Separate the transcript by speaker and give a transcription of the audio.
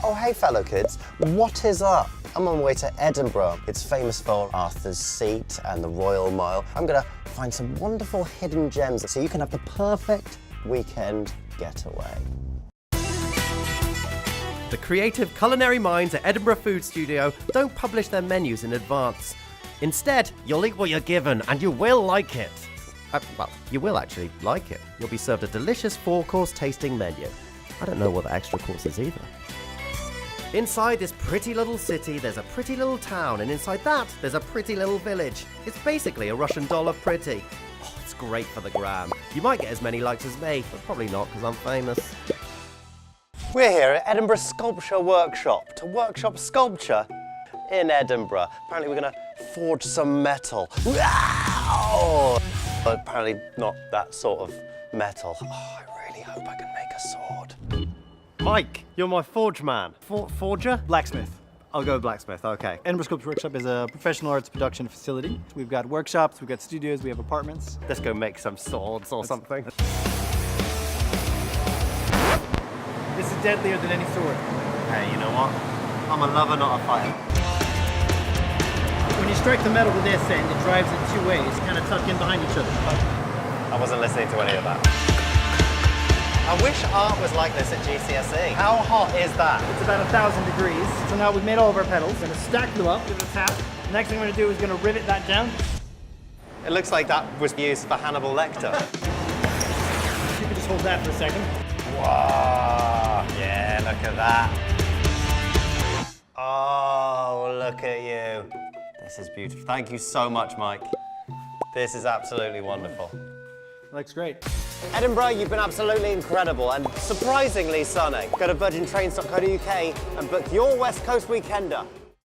Speaker 1: Oh, hey, fellow kids. What is up? I'm on my way to Edinburgh. It's famous for Arthur's Seat and the Royal Mile. I'm gonna find some wonderful hidden gems so you can have the perfect weekend getaway.
Speaker 2: The creative culinary minds at Edinburgh Food Studio don't publish their menus in advance. Instead, you'll eat what you're given, and you will like it. Well, you will actually like it. You'll be served a delicious 4-course tasting menu. I don't know what the extra course is either. Inside this pretty little city, there's a pretty little town, and inside that, there's a pretty little village. It's basically a Russian doll of pretty. Oh, it's great for the gram. You might get as many likes as me, but probably not because I'm famous.
Speaker 1: We're here at Edinburgh Sculpture Workshop to workshop sculpture in Edinburgh. Apparently we're gonna forge some metal. Wow! But apparently not that sort of metal. Oh, I really hope I can make a sword.
Speaker 2: Mike, you're my forge man. Forger?
Speaker 3: Blacksmith.
Speaker 2: I'll go blacksmith, okay.
Speaker 3: Edinburgh Sculpture Workshop is a professional arts production facility. We've got workshops, we've got studios, we have apartments.
Speaker 2: Let's go make some swords or something.
Speaker 3: This is deadlier than any sword.
Speaker 2: Hey, you know what? I'm a lover, not a fighter.
Speaker 3: When you strike the metal with this end, it drives it 2 ways, kind of tuck in behind each other.
Speaker 1: I wasn't listening to any of that. I wish art was like this at GCSE. How hot is that?
Speaker 3: It's about 1,000 degrees. So now we've made all of our pedals. We're going to stack them up, give it a tap. The next thing we're going to do is going to rivet that down.
Speaker 1: It looks like that was used for Hannibal Lecter.
Speaker 3: You can just hold that for a second.
Speaker 1: Wow. Yeah, look at that. Oh, look at you. This is beautiful. Thank you so much, Mike. This is absolutely wonderful.
Speaker 3: Looks great.
Speaker 1: Edinburgh, you've been absolutely incredible and surprisingly sunny. Go to virgintrains.co.uk and book your West Coast weekender.